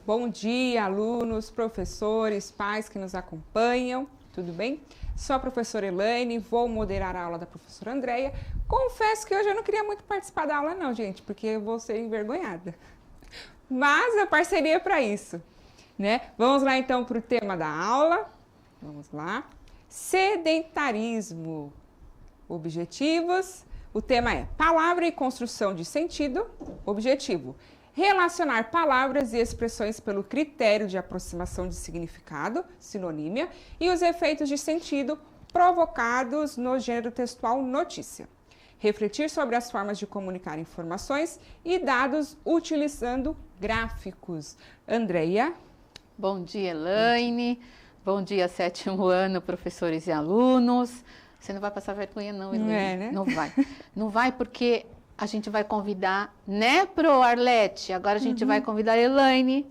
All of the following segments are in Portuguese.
Bom dia, alunos, professores, pais que nos acompanham, tudo bem? Sou a professora Elaine, vou moderar a aula da professora Andreia. Confesso que hoje eu não queria muito participar da aula não, gente, porque eu vou ser envergonhada. Mas a parceria é para isso, né? Vamos lá então para o tema da aula. Vamos lá. Sedentarismo. Objetivos. O tema é palavra e construção de sentido. Objetivo: relacionar palavras e expressões pelo critério de aproximação de significado, sinonímia, e os efeitos de sentido provocados no gênero textual notícia. Refletir sobre as formas de comunicar informações e dados utilizando gráficos. Andreia. Bom dia, Elaine. Bom dia, 7º ano, professores e alunos. Você não vai passar vergonha não, Elaine? Não é, né? Não vai. Não vai porque a gente vai convidar, né, pro Arlete? Agora a gente vai convidar a Elaine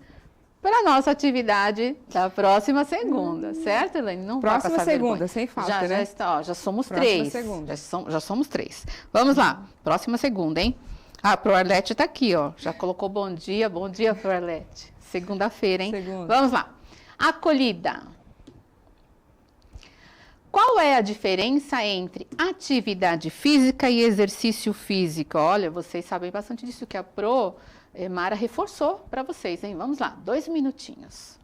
para a nossa atividade da próxima segunda, certo, Elaine? Não vai Próxima passar segunda, vergonha. sem falta, já, né? Já, está, ó, já somos Próxima três. segunda. Já somos três. Vamos lá, próxima segunda, hein? Ah, pro Arlete tá aqui, ó. Já colocou bom dia pro Arlete. Segunda-feira, hein? Segunda. Vamos lá. Acolhida. Qual é a diferença entre atividade física e exercício físico? Olha, vocês sabem bastante disso que a Mara reforçou para vocês, hein? Vamos lá, 2 minutinhos.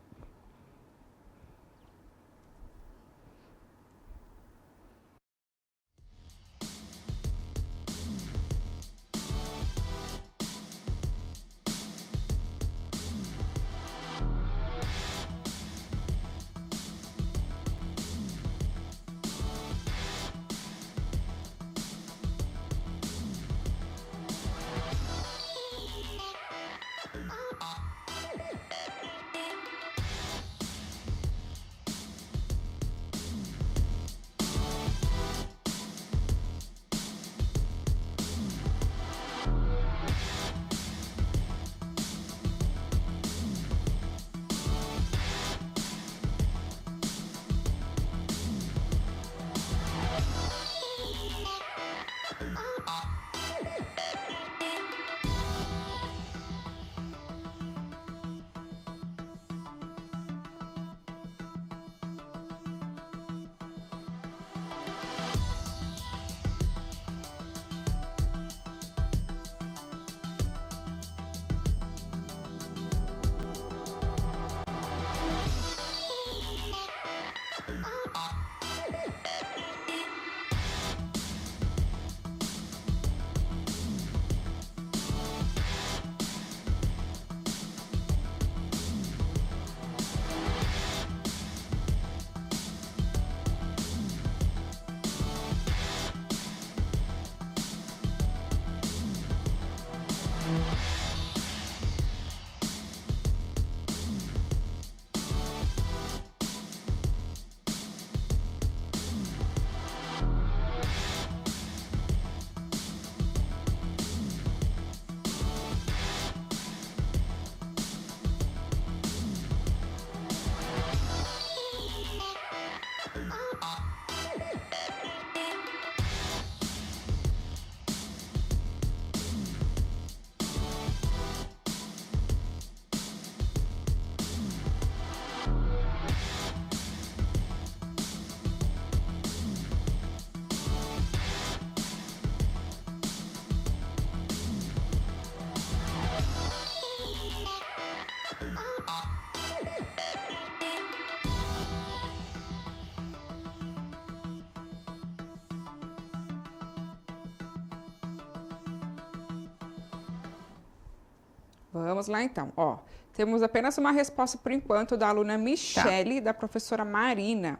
Vamos lá então, ó. Temos apenas uma resposta por enquanto da aluna Michele, da professora Marina.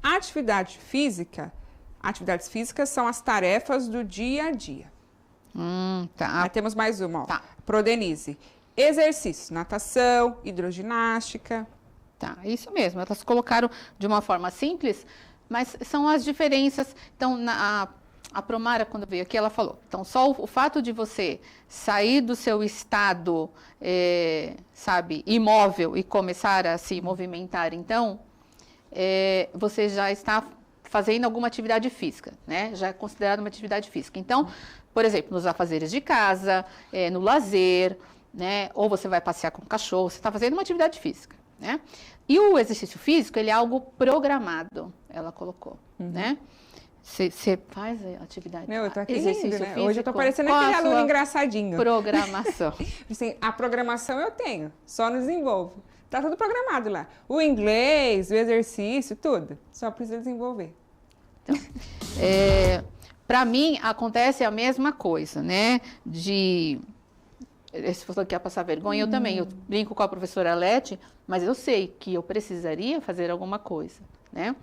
Atividades físicas são as tarefas do dia a dia. Tá. Aí temos mais uma, ó. Tá. Pro Denise. Exercício, natação, hidroginástica. Tá, isso mesmo. Elas colocaram de uma forma simples, mas são as diferenças. Então, a Promara, quando veio aqui, ela falou. Então, só o fato de você sair do seu estado, imóvel e começar a se movimentar, então, você já está fazendo alguma atividade física, né? Já é considerado uma atividade física. Então, por exemplo, nos afazeres de casa, no lazer, né? Ou você vai passear com o cachorro, você está fazendo uma atividade física, né? E o exercício físico, ele é algo programado, ela colocou, né? Você faz a atividade. Não, eu tô aqui exercício rindo, né? físico. Hoje eu tô parecendo Qual aquele a aluno sua engraçadinho. programação. Assim, a programação eu tenho, só não desenvolvo. Tá tudo programado lá. O inglês, o exercício, tudo. Só precisa desenvolver. Então, para mim, acontece a mesma coisa, né? Se você quer passar vergonha, eu também. Eu brinco com a professora Lete, mas eu sei que eu precisaria fazer alguma coisa, né?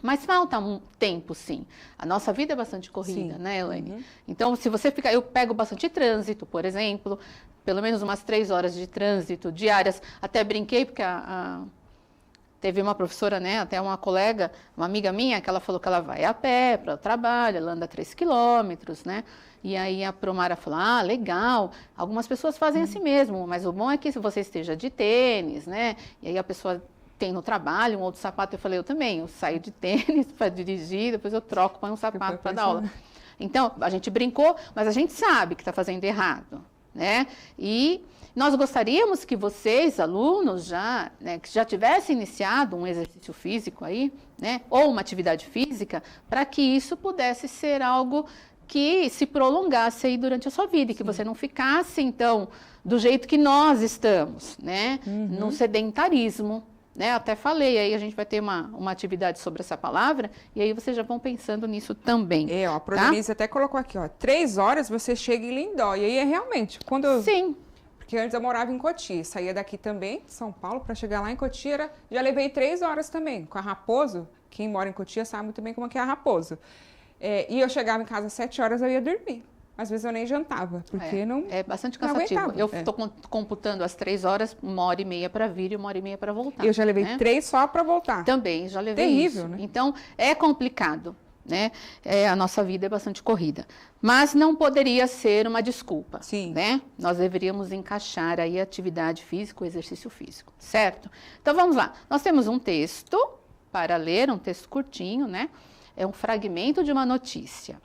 Mas falta um tempo, sim. A nossa vida é bastante corrida, né, Elaine? Então, se você ficar... Eu pego bastante trânsito, por exemplo, pelo menos umas 3 horas de trânsito diárias. Até brinquei, porque teve uma professora, né, até uma colega, uma amiga minha, que ela falou que ela vai a pé para o trabalho, ela anda 3 quilômetros, né? E aí a Promara falou, legal, algumas pessoas fazem assim mesmo, mas o bom é que se você esteja de tênis, né? E aí a pessoa tem no trabalho um outro sapato, eu falei, eu também, eu saio de tênis para dirigir, depois eu troco, põe um sapato para dar aula. Então, a gente brincou, mas a gente sabe que está fazendo errado, né? E nós gostaríamos que vocês, alunos, né, que já tivessem iniciado um exercício físico aí, né, ou uma atividade física, para que isso pudesse ser algo que se prolongasse aí durante a sua vida, e que você não ficasse, então, do jeito que nós estamos, né, no sedentarismo, né, até falei, aí a gente vai ter uma atividade sobre essa palavra, e aí vocês já vão pensando nisso também. A Prodenise até colocou aqui, 3 horas você chega em Lindó, e aí é realmente, quando eu... Sim. Porque antes eu morava em Cotia, saía daqui também, de São Paulo, para chegar lá em Cotia, já levei 3 horas também, com a Raposo, quem mora em Cotia sabe muito bem como é a Raposo. E eu chegava em casa às 7 horas, eu ia dormir. Às vezes eu nem jantava, porque não... É bastante cansativo. Aguentava. Eu estou computando as 3 horas, 1h30 para vir e 1h30 para voltar. Eu já levei 3 só para voltar. Também, já levei Terrível, isso. né? Então, é complicado, né? A nossa vida é bastante corrida. Mas não poderia ser uma desculpa, né? Nós deveríamos encaixar aí a atividade física, o exercício físico, certo? Então, vamos lá. Nós temos um texto para ler, um texto curtinho, né? É um fragmento de uma notícia.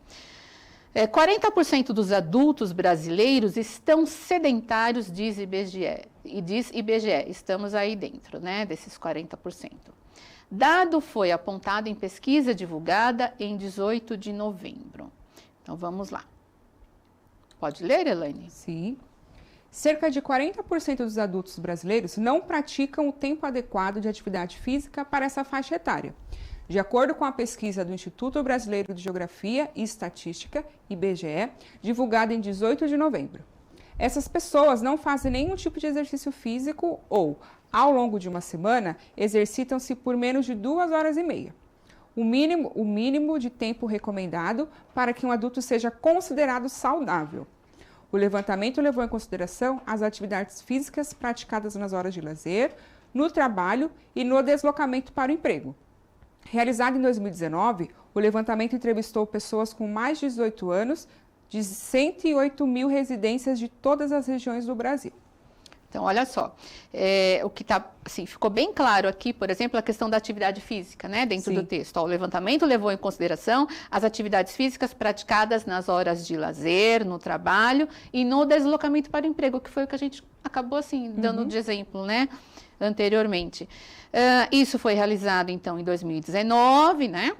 40% dos adultos brasileiros estão sedentários, diz IBGE. E diz IBGE, estamos aí dentro, né, desses 40%. Dado foi apontado em pesquisa divulgada em 18 de novembro. Então, vamos lá. Pode ler, Elaine? Sim. Cerca de 40% dos adultos brasileiros não praticam o tempo adequado de atividade física para essa faixa etária. De acordo com a pesquisa do Instituto Brasileiro de Geografia e Estatística, IBGE, divulgada em 18 de novembro. Essas pessoas não fazem nenhum tipo de exercício físico ou, ao longo de uma semana, exercitam-se por menos de 2 horas e meia. O mínimo de tempo recomendado para que um adulto seja considerado saudável. O levantamento levou em consideração as atividades físicas praticadas nas horas de lazer, no trabalho e no deslocamento para o emprego. Realizado em 2019, o levantamento entrevistou pessoas com mais de 18 anos de 108 mil residências de todas as regiões do Brasil. Então, olha só, o que tá, assim, ficou bem claro aqui, por exemplo, a questão da atividade física, né, dentro do texto. O levantamento levou em consideração as atividades físicas praticadas nas horas de lazer, no trabalho e no deslocamento para o emprego, que foi o que a gente acabou, assim, dando de exemplo, né, anteriormente. Isso foi realizado, então, em 2019, né?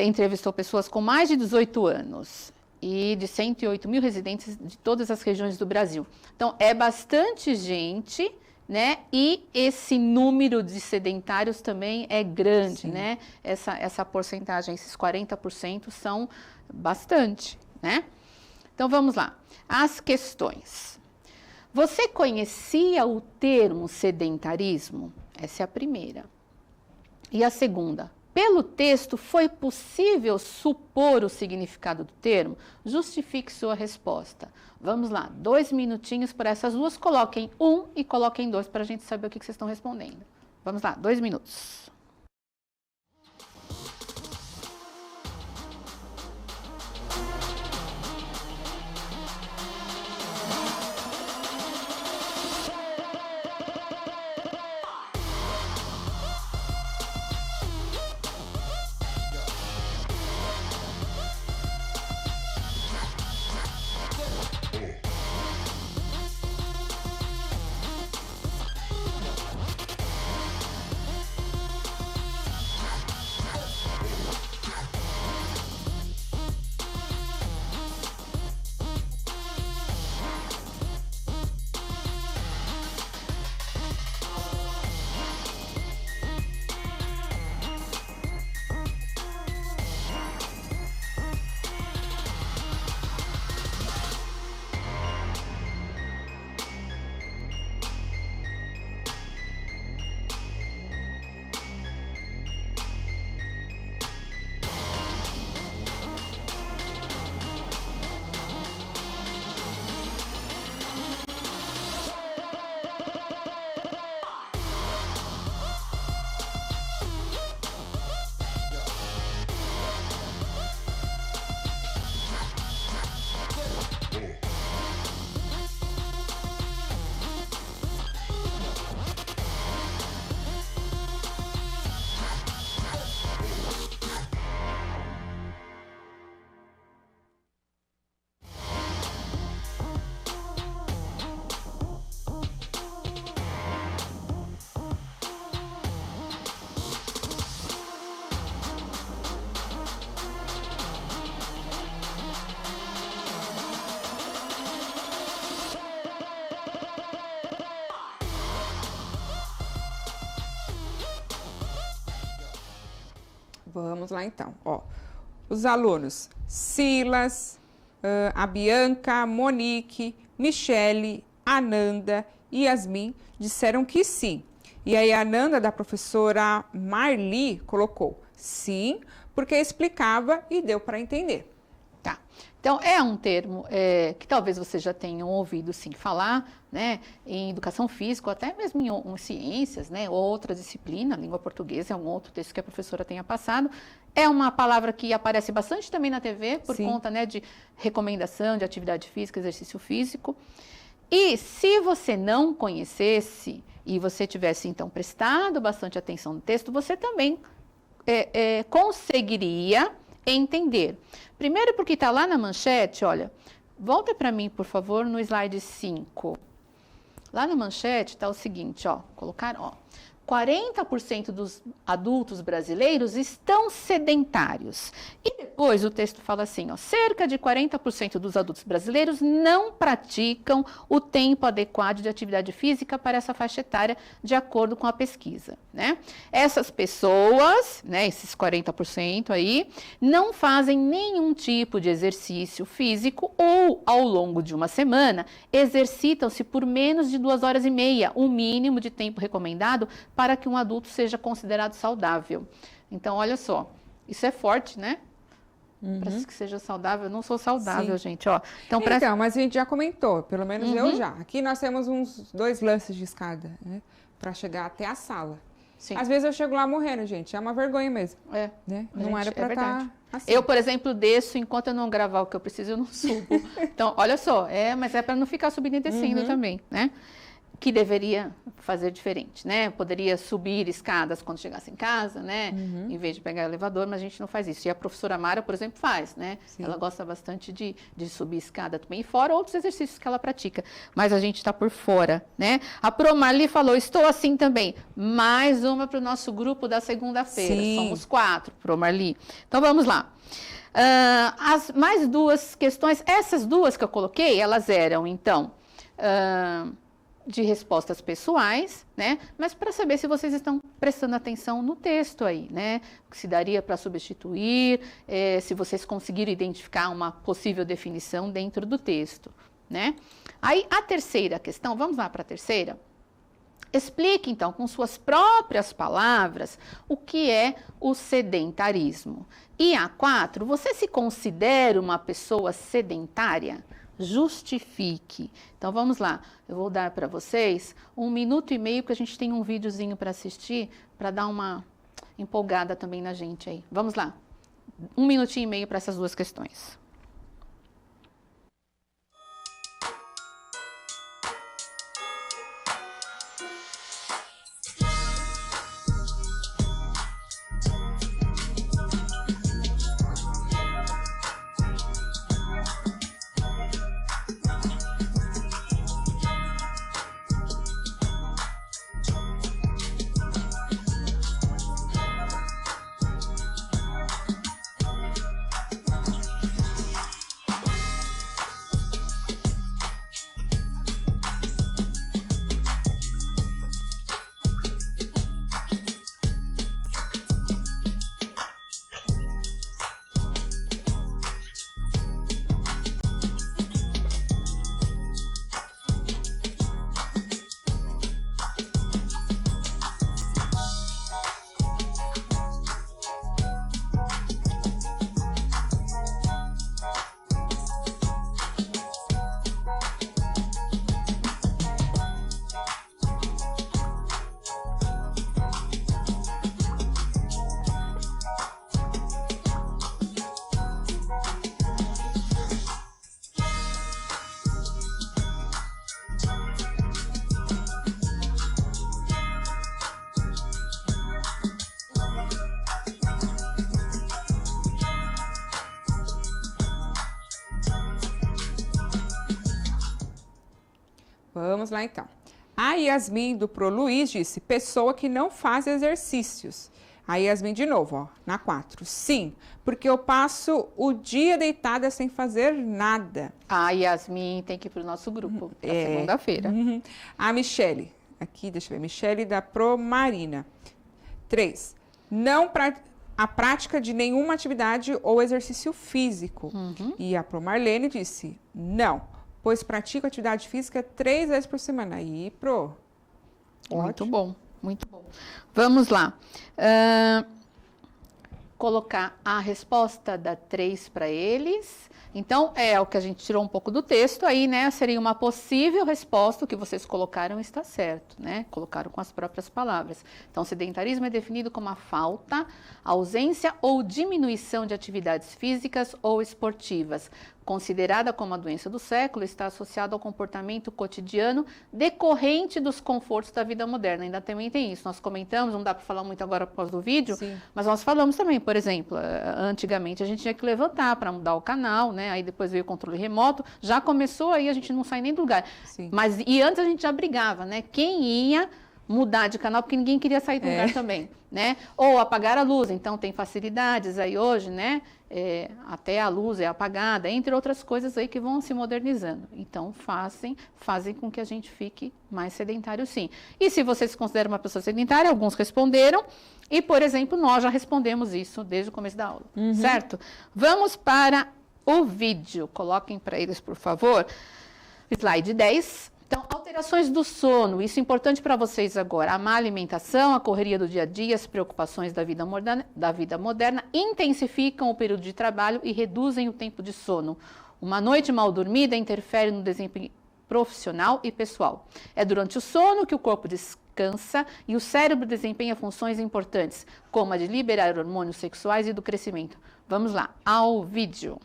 Entrevistou pessoas com mais de 18 anos e de 108 mil residentes de todas as regiões do Brasil. Então, é bastante gente, né? E esse número de sedentários também é grande, né? Essa porcentagem, esses 40% são bastante, né? Então, vamos lá. As questões. Você conhecia o termo sedentarismo? Essa é a primeira. E a segunda, pelo texto, foi possível supor o significado do termo? Justifique sua resposta. Vamos lá, 2 minutinhos para essas duas. Coloquem 1 e coloquem 2 para a gente saber o que vocês estão respondendo. Vamos lá, 2 minutos. Vamos lá então. Ó, os alunos Silas, a Bianca, Monique, Michele, Ananda e Yasmin disseram que sim. E aí a Ananda, da professora Marli, colocou sim, porque explicava e deu para entender. Tá. Então, é um termo que talvez vocês já tenham ouvido, sim, falar, né, em educação física, ou até mesmo em ciências, né, ou outra disciplina, língua portuguesa, é um outro texto que a professora tenha passado. É uma palavra que aparece bastante também na TV, por conta, né, de recomendação de atividade física, exercício físico. E se você não conhecesse e você tivesse, então, prestado bastante atenção no texto, você também conseguiria entender. Primeiro porque está lá na manchete, olha, volta para mim, por favor, no slide 5. Lá na manchete está o seguinte, ó, colocaram, ó, 40% dos adultos brasileiros estão sedentários. E depois o texto fala assim, ó, cerca de 40% dos adultos brasileiros não praticam o tempo adequado de atividade física para essa faixa etária, de acordo com a pesquisa, né? Essas pessoas, né, esses 40% aí, não fazem nenhum tipo de exercício físico ou, ao longo de uma semana, exercitam-se por menos de 2 horas e meia, o mínimo de tempo recomendado para que um adulto seja considerado saudável. Então, olha só, isso é forte, né? Para que seja saudável, eu não sou saudável, gente, ó. Então, mas a gente já comentou, pelo menos eu já. Aqui nós temos uns 2 lances de escada, né? Para chegar até a sala. Sim. Às vezes eu chego lá morrendo, gente, é uma vergonha mesmo. Né? Não gente, era para estar assim. Eu, por exemplo, desço, enquanto eu não gravar o que eu preciso, eu não subo. Então, olha só, mas é para não ficar subindo e descendo também, né? Que deveria fazer diferente, né? Poderia subir escadas quando chegasse em casa, né? Em vez de pegar o elevador, mas a gente não faz isso. E a professora Mara, por exemplo, faz, né? Sim. Ela gosta bastante de subir escada também, fora outros exercícios que ela pratica. Mas a gente está por fora, né? A Promarli falou, estou assim também. Mais uma para o nosso grupo da segunda-feira. Somos 4, Promarli. Então, vamos lá. As mais 2 questões, essas 2 que eu coloquei, elas eram, então... de respostas pessoais, né? Mas para saber se vocês estão prestando atenção no texto aí, né? Se daria para substituir, se vocês conseguiram identificar uma possível definição dentro do texto, né? Aí a terceira questão, vamos lá para a terceira? Explique, então, com suas próprias palavras, o que é o sedentarismo. E a 4, você se considera uma pessoa sedentária? Justifique. Então, vamos lá. Eu vou dar para vocês 1 minuto e meio, porque a gente tem um videozinho para assistir, para dar uma empolgada também na gente aí. Vamos lá. 1 minutinho e meio para essas 2 questões. Vamos lá, então. A Yasmin do Pro Luiz disse, pessoa que não faz exercícios. A Yasmin de novo, ó, na 4. Sim, porque eu passo o dia deitada sem fazer nada. A Yasmin tem que ir para o nosso grupo, na segunda-feira. A Michele, aqui, deixa eu ver, Michele da Pro Marina. 3. a prática de nenhuma atividade ou exercício físico. E a Pro Marlene disse, não, pois pratico atividade física 3 vezes por semana. Aí, Pro, muito bom, muito bom. Vamos lá. Colocar a resposta da 3 para eles. Então, é o que a gente tirou um pouco do texto aí, né? Seria uma possível resposta, o que vocês colocaram está certo, né? Colocaram com as próprias palavras. Então, sedentarismo é definido como a falta, ausência ou diminuição de atividades físicas ou esportivas. Considerada como a doença do século, está associado ao comportamento cotidiano decorrente dos confortos da vida moderna. Ainda também tem isso. Nós comentamos, não dá para falar muito agora por causa do vídeo, Sim. mas nós falamos também, por exemplo, antigamente a gente tinha que levantar para mudar o canal, né? Aí depois veio o controle remoto, já começou, aí a gente não sai nem do lugar. Sim. Mas, e antes a gente já brigava, né? Quem ia mudar de canal, porque ninguém queria sair do lugar também, né? Ou apagar a luz, então tem facilidades aí hoje, né? Até a luz é apagada, entre outras coisas aí que vão se modernizando. Então, fazem com que a gente fique mais sedentário, sim. E se você se considera uma pessoa sedentária, alguns responderam, e, por exemplo, nós já respondemos isso desde o começo da aula, certo? Vamos para o vídeo. Coloquem para eles, por favor. Slide 10. Então, alterações do sono, isso é importante para vocês agora. A má alimentação, a correria do dia a dia, as preocupações da vida moderna intensificam o período de trabalho e reduzem o tempo de sono. Uma noite mal dormida interfere no desempenho profissional e pessoal. É durante o sono que o corpo descansa e o cérebro desempenha funções importantes, como a de liberar hormônios sexuais e do crescimento. Vamos lá, ao vídeo.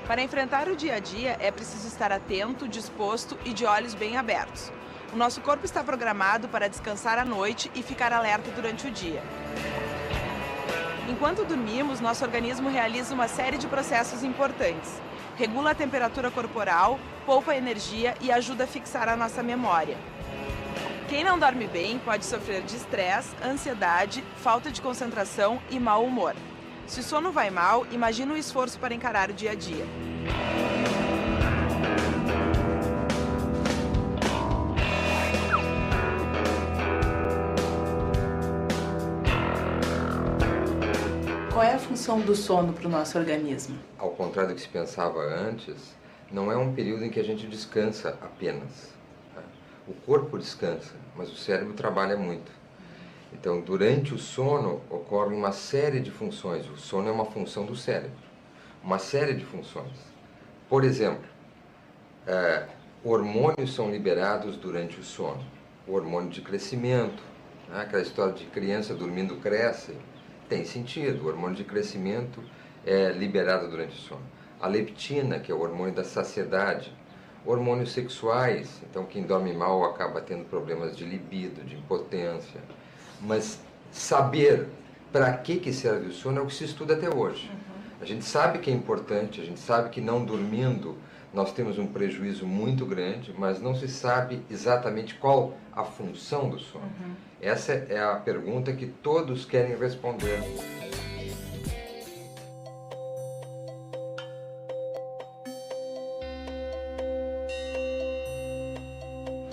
Para enfrentar o dia a dia, é preciso estar atento, disposto e de olhos bem abertos. O nosso corpo está programado para descansar à noite e ficar alerta durante o dia. Enquanto dormimos, nosso organismo realiza uma série de processos importantes. Regula a temperatura corporal, poupa energia e ajuda a fixar a nossa memória. Quem não dorme bem pode sofrer de estresse, ansiedade, falta de concentração e mau humor. Se o sono vai mal, imagina o esforço para encarar o dia a dia. Qual é a função do sono para o nosso organismo? Ao contrário do que se pensava antes, não é um período em que a gente descansa apenas. O corpo descansa, mas o cérebro trabalha muito. Então, durante o sono, ocorre uma série de funções. O sono é uma função do cérebro. Uma série de funções. Por exemplo, hormônios são liberados durante o sono. O hormônio de crescimento, né? Aquela história de criança dormindo cresce, tem sentido. O hormônio de crescimento é liberado durante o sono. A leptina, que é o hormônio da saciedade. Hormônios sexuais, então quem dorme mal acaba tendo problemas de libido, de impotência. Mas saber para que serve o sono é o que se estuda até hoje. A gente sabe que é importante, a gente sabe que não dormindo nós temos um prejuízo muito grande, mas não se sabe exatamente qual a função do sono. Essa é a pergunta que todos querem responder.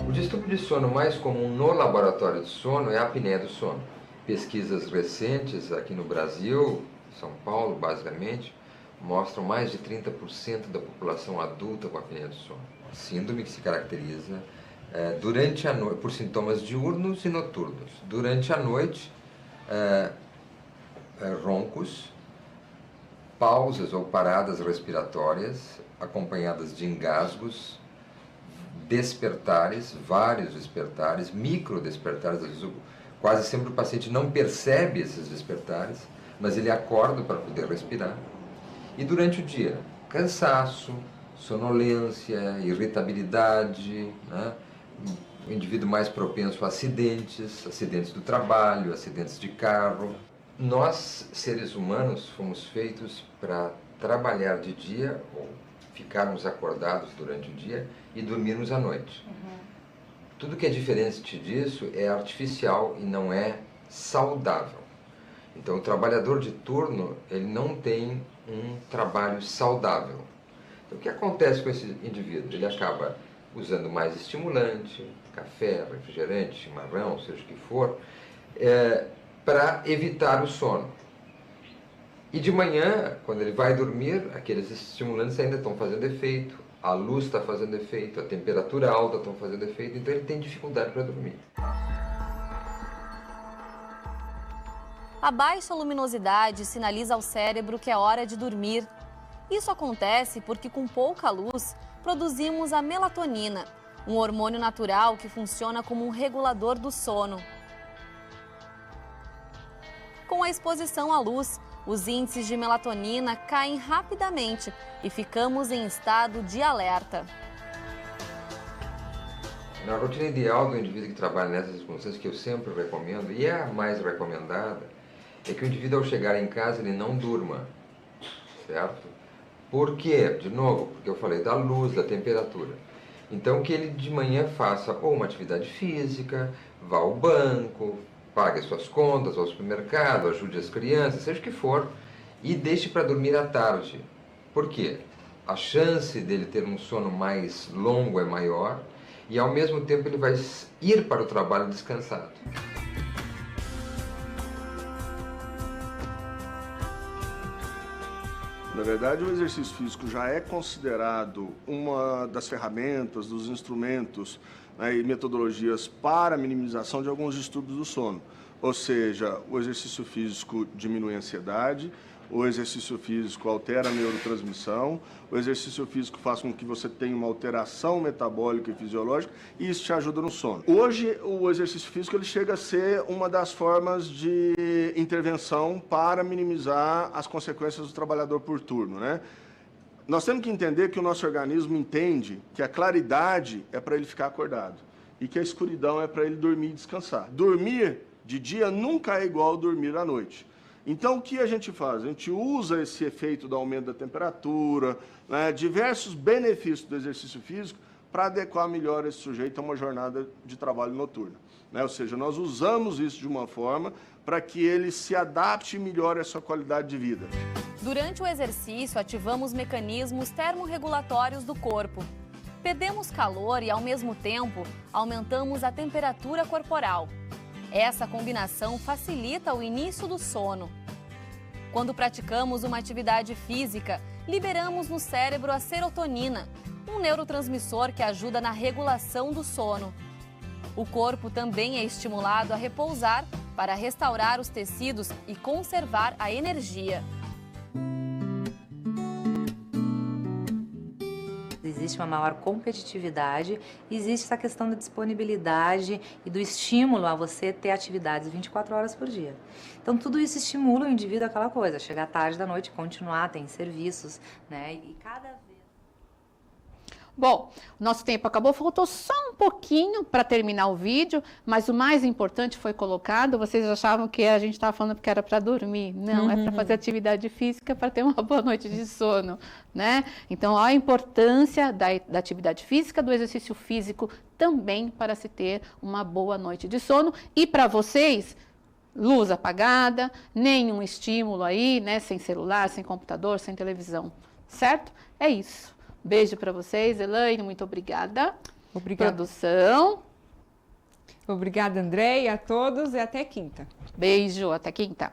O distúrbio de sono mais comum no laboratório de sono é a apneia do sono. Pesquisas recentes aqui no Brasil, São Paulo basicamente, mostram mais de 30% da população adulta com apneia do sono. Síndrome que se caracteriza durante a noite por sintomas diurnos e noturnos. Durante a noite, roncos, pausas ou paradas respiratórias acompanhadas de engasgos, despertares, vários despertares, micro despertares, às vezes quase sempre o paciente não percebe esses despertares, mas ele acorda para poder respirar. E durante o dia, cansaço, sonolência, irritabilidade, né? O indivíduo mais propenso a acidentes do trabalho, acidentes de carro. Nós, seres humanos, fomos feitos para trabalhar de dia ou ficarmos acordados durante o dia e dormirmos à noite. Tudo que é diferente disso é artificial e não é saudável. Então, o trabalhador de turno, ele não tem um trabalho saudável. Então, o que acontece com esse indivíduo? Ele acaba usando mais estimulante, café, refrigerante, chimarrão, seja o que for, para evitar o sono. E de manhã, quando ele vai dormir, aqueles estimulantes ainda estão fazendo efeito, a luz está fazendo efeito, a temperatura alta estão fazendo efeito, então ele tem dificuldade para dormir. A baixa luminosidade sinaliza ao cérebro que é hora de dormir. Isso acontece porque com pouca luz produzimos a melatonina, um hormônio natural que funciona como um regulador do sono. Com a exposição à luz, os índices de melatonina caem rapidamente e ficamos em estado de alerta. Na rotina ideal do indivíduo que trabalha nessas circunstâncias, que eu sempre recomendo, e é a mais recomendada, é que o indivíduo ao chegar em casa ele não durma, certo? Por quê? De novo, porque eu falei da luz, da temperatura. Então que ele de manhã faça ou uma atividade física, vá ao banco, pague suas contas, vá ao supermercado, ajude as crianças, seja o que for, e deixe para dormir à tarde. Por quê? A chance dele ter um sono mais longo é maior e ao mesmo tempo ele vai ir para o trabalho descansado. Na verdade, o exercício físico já é considerado uma das ferramentas, dos instrumentos, né, e metodologias para a minimização de alguns distúrbios do sono. Ou seja, o exercício físico diminui a ansiedade, o exercício físico altera a neurotransmissão, o exercício físico faz com que você tenha uma alteração metabólica e fisiológica e isso te ajuda no sono. Hoje, o exercício físico ele chega a ser uma das formas de intervenção para minimizar as consequências do trabalhador por turno, né? Nós temos que entender que o nosso organismo entende que a claridade é para ele ficar acordado e que a escuridão é para ele dormir e descansar. Dormir de dia nunca é igual a dormir à noite. Então, o que a gente faz? A gente usa esse efeito do aumento da temperatura, né, diversos benefícios do exercício físico para adequar melhor esse sujeito a uma jornada de trabalho noturna, né? Ou seja, nós usamos isso de uma forma para que ele se adapte e melhore a sua qualidade de vida. Durante o exercício, ativamos mecanismos termorregulatórios do corpo. Perdemos calor e, ao mesmo tempo, aumentamos a temperatura corporal. Essa combinação facilita o início do sono. Quando praticamos uma atividade física, liberamos no cérebro a serotonina, um neurotransmissor que ajuda na regulação do sono. O corpo também é estimulado a repousar para restaurar os tecidos e conservar a energia. Existe uma maior competitividade, existe essa questão da disponibilidade e do estímulo a você ter atividades 24 horas por dia. Então, tudo isso estimula o indivíduo àquela coisa, chegar tarde da noite, continuar, tem serviços, né? E cada vez... Bom, nosso tempo acabou, faltou só um pouquinho para terminar o vídeo, mas o mais importante foi colocado. Vocês achavam que a gente estava falando que era para dormir? Não, é para fazer atividade física, para ter uma boa noite de sono, né? Então, a importância da atividade física, do exercício físico também para se ter uma boa noite de sono. E para vocês, luz apagada, nenhum estímulo aí, né? Sem celular, sem computador, sem televisão, certo? É isso. Beijo para vocês, Elaine, muito obrigada. Obrigada. Produção. Obrigada, André, e a todos, e até quinta. Beijo, até quinta.